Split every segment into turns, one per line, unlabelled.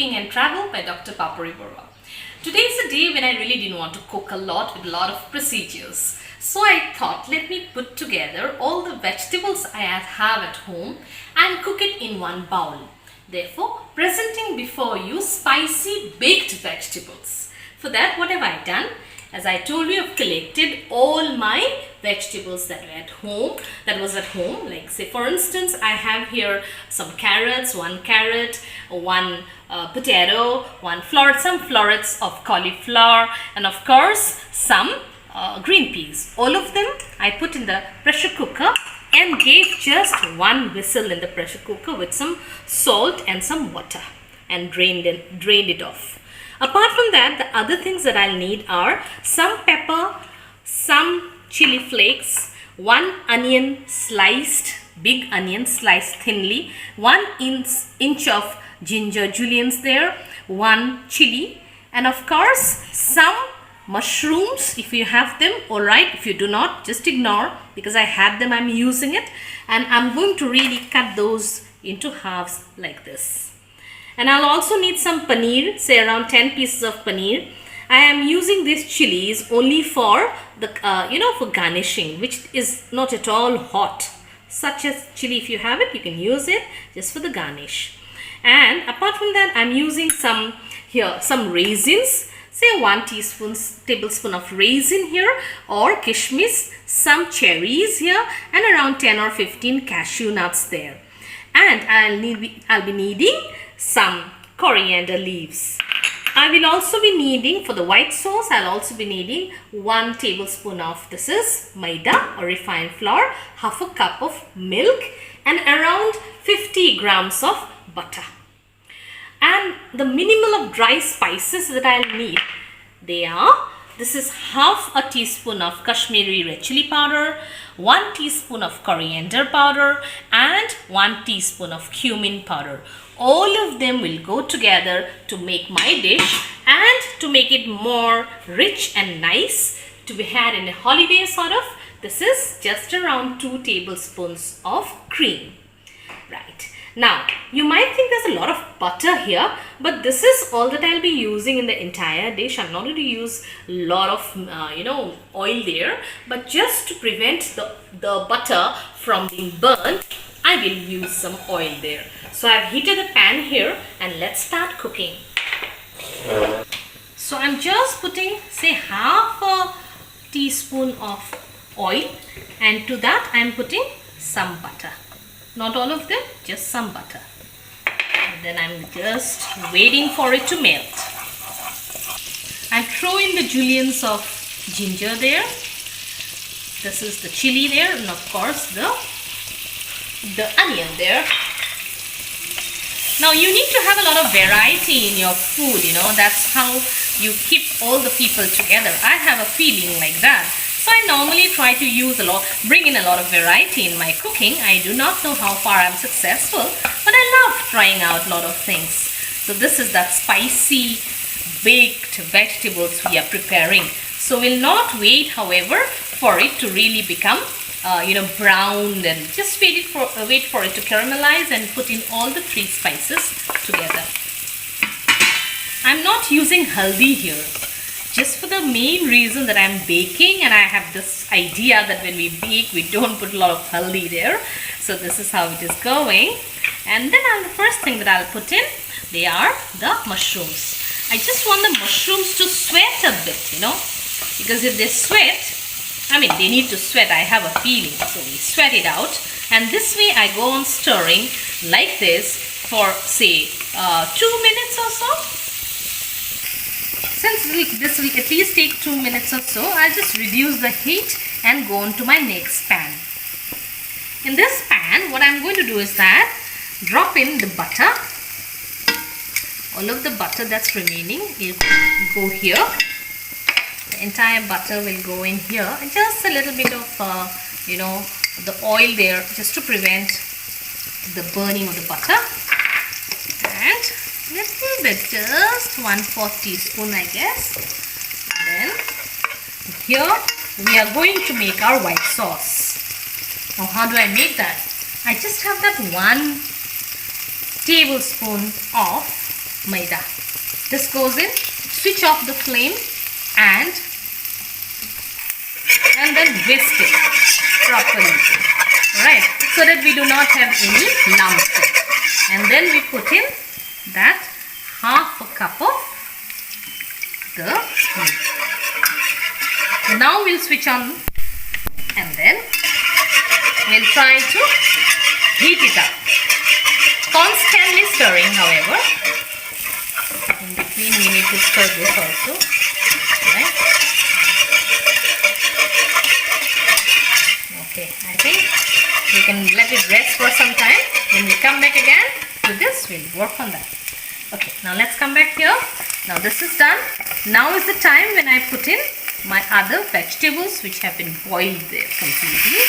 Cooking and Travel by Dr. Papori Barooah. Today is a day when I really didn't want to cook a lot with a lot of procedures. So I thought, let me put together all the vegetables I have at home and cook it in one bowl. Therefore, presenting before you spicy baked vegetables. For that, what have I done? As I told you, I've collected all my vegetables that was at home. Like say for instance, I have here some carrots, one carrot, one potato, some florets of cauliflower, and of course some green peas. All of them I put in the pressure cooker and gave just one whistle in the pressure cooker with some salt and some water and drained it off. Apart from that, the other things that I'll need are some pepper, some chili flakes, one onion sliced, big onion sliced thinly, 1 inch of ginger juliennes there, one chili, and of course some mushrooms if you have them. Alright, if you do not, just ignore, because I had them, I'm using it, and I'm going to really cut those into halves like this. And I'll also need some paneer, say around 10 pieces of paneer. I am using these chilies only for the for garnishing, which is not at all hot. Such as chili, if you have it, you can use it just for the garnish. And apart from that, I'm using some raisins. Say 1 tablespoon of raisin here, or kishmish, some cherries here, and around 10 or 15 cashew nuts there. And I'll be needing some coriander leaves. I will also be needing, for the white sauce, I'll also be needing 1 tablespoon of, this is maida or refined flour, half a cup of milk, and around 50 grams of butter. And the minimal of dry spices that I'll need, this is half a teaspoon of Kashmiri red chili powder, 1 teaspoon of coriander powder, and 1 teaspoon of cumin powder. All of them will go together to make my dish and to make it more rich and nice to be had in a holiday sort of. This is just around 2 tablespoons of cream. Right. Now, you might think there's a lot of butter here, but this is all that I'll be using in the entire dish. I'm not going to use a lot of, oil there, but just to prevent the butter from being burnt, I will use some oil there. So I've heated the pan here and let's start cooking. So I'm just putting, say, half a teaspoon of oil, and to that I'm putting some butter. Not all of them, just some butter. And then I'm just waiting for it to melt. I'm throwing the juliennes of ginger there. This is the chili there, and of course the onion there. Now you need to have a lot of variety in your food, that's how you keep all the people together. I have a feeling like that. So I normally try to bring in a lot of variety in my cooking. I do not know how far I'm successful, but I love trying out a lot of things. So this is that spicy baked vegetables we are preparing. So we'll not wait, however, for it to really become browned, and just wait for it to caramelize and put in all the 3 spices together. I'm not using haldi here, just for the main reason that I'm baking, and I have this idea that when we bake, we don't put a lot of haldi there. So this is how it is going. And then the first thing that I'll put in, they are the mushrooms. I just want the mushrooms to sweat a bit, because if they sweat, they need to sweat, I have a feeling. So we sweat it out, and this way I go on stirring like this for, say, 2 minutes or so. Since this will at least take 2 minutes or so, I'll just reduce the heat and go on to my next pan. In this pan, what I'm going to do is that drop in the butter. All of the butter that's remaining will go here. The entire butter will go in here. Just a little bit of, the oil there, just to prevent the burning of the butter. And little bit, just 1/4 teaspoon, I guess. Then here we are going to make our white sauce. Now how do I make that? I just have that 1 tablespoon of maida. This goes in, switch off the flame and then whisk it properly, right, so that we do not have any lumps. And then we put in that half a cup of the milk. Now we'll switch on and then we'll try to heat it up. Constantly stirring, however. In between we need to stir this also. Right? Okay, I think we can let it rest for some time. When we come back again to this, we'll work on that. Okay, now let's come back here. Now this is done. Now is the time when I put in my other vegetables which have been boiled there completely.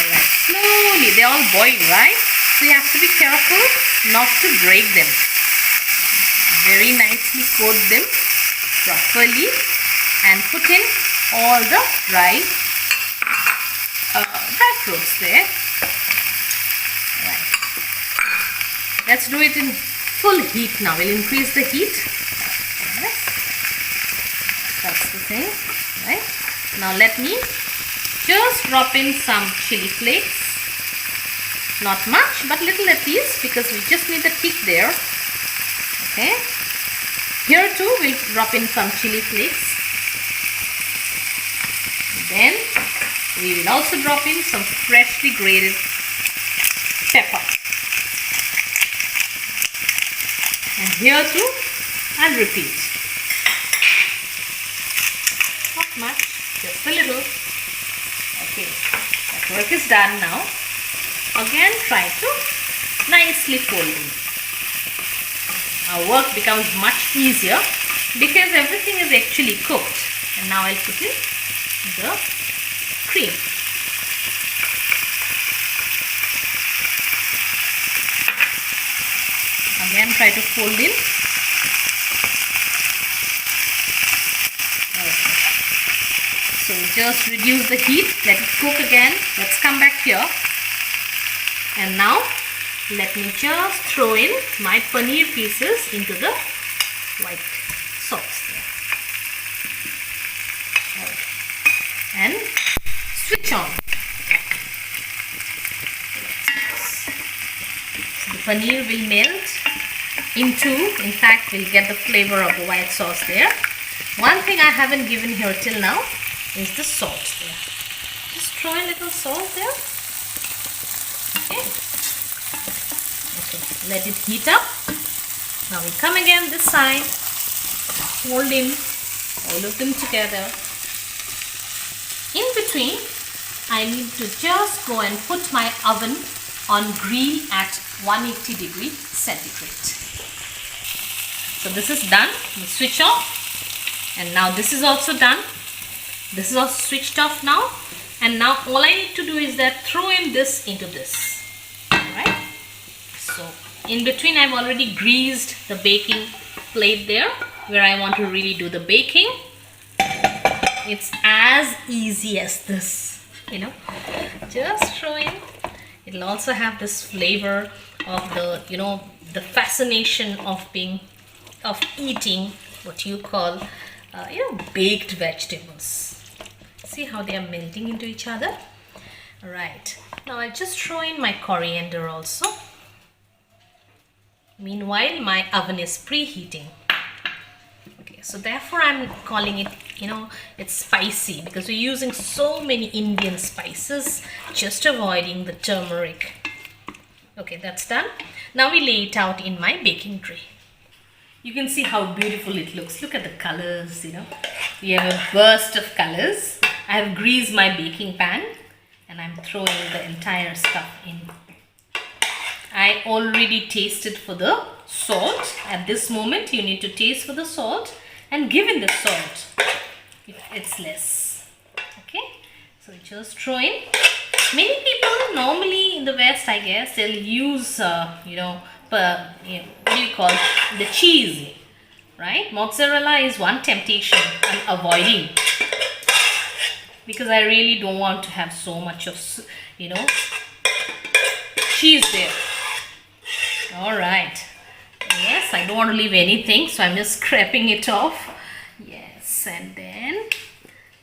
Alright, slowly, they all boil, right? So you have to be careful not to break them. Very nicely coat them properly and put in all the dry fruits there. Right. Let's do it in full heat now. We'll increase the heat. Right. That's the thing. Right. Now let me just drop in some chili flakes. Not much, but little at least, because we just need the kick there. Okay. Here too we'll drop in some chili flakes. Then we will also drop in some freshly grated pepper. And here too, I'll repeat. Not much, just a little. Okay, that work is done now. Again, try to nicely fold in. Our work becomes much easier because everything is actually cooked. And now I'll put in the cream. Again, try to fold in. Okay. So just reduce the heat, let it cook again. Let's come back here. And now let me just throw in my paneer pieces into the white sauce there. Okay. And switch on. So the paneer will melt into, in fact, we'll get the flavor of the white sauce there. One thing I haven't given here till now is the salt there. Just throw a little salt there. Okay. Okay, let it heat up. Now we come again this side, fold in all of them together. In between, I need to just go and put my oven on grill at 180 degrees centigrade. So this is done. We switch off. And now this is also done. This is also switched off now. And now all I need to do is that throw in this into this. Alright. So in between I've already greased the baking plate there where I want to really do the baking. It's as easy as this, you know. Just throw in. It'll also have this flavor of the, you know, the fascination of eating what you call, baked vegetables. See how they are melting into each other? Alright, now I'll just throw in my coriander also. Meanwhile, my oven is preheating. Okay, so therefore I'm calling it, it's spicy because we're using so many Indian spices, just avoiding the turmeric. Okay, that's done. Now we lay it out in my baking tray. You can see how beautiful it looks. Look at the colors, We have a burst of colors. I have greased my baking pan and I'm throwing the entire stuff in. I already tasted for the salt. At this moment, you need to taste for the salt and give in the salt if it's less. Okay, so just throw in. Many people normally in the West, I guess, they'll use, what do you call the cheese, right? Mozzarella is one temptation I'm avoiding because I really don't want to have so much of, cheese there. All right. Yes, I don't want to leave anything, so I'm just scraping it off. Yes, and then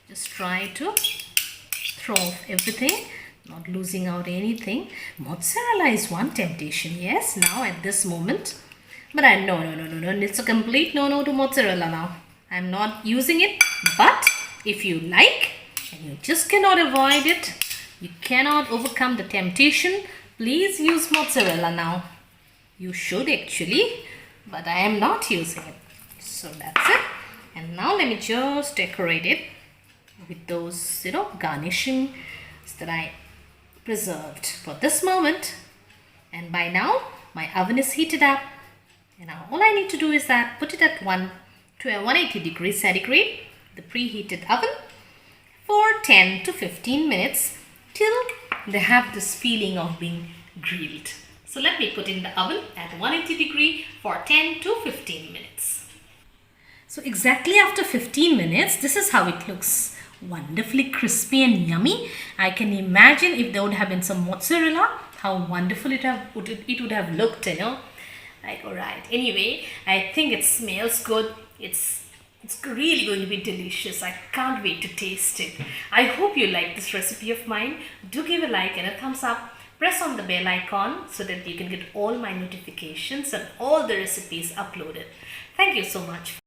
just try to throw off everything, not losing out anything. Mozzarella is one temptation, yes, now at this moment. But no, it's a complete no to mozzarella now. I'm not using it, but if you like and you just cannot avoid it, you cannot overcome the temptation, please use mozzarella now. You should actually, but I am not using it. So that's it. And now let me just decorate it with those, garnishings that I preserved for this moment. And by now, my oven is heated up. And now all I need to do is that put it at 180 degrees centigrade, the preheated oven, for 10 to 15 minutes till they have this feeling of being grilled. So let me put in the oven at 180 degree for 10 to 15 minutes. So exactly after 15 minutes, this is how it looks. Wonderfully crispy and yummy. I can imagine if there would have been some mozzarella, how wonderful it would have looked, Like, alright. Anyway, I think it smells good. It's really going to be delicious. I can't wait to taste it. I hope you like this recipe of mine. Do give a like and a thumbs up. Press on the bell icon so that you can get all my notifications and all the recipes uploaded. Thank you so much.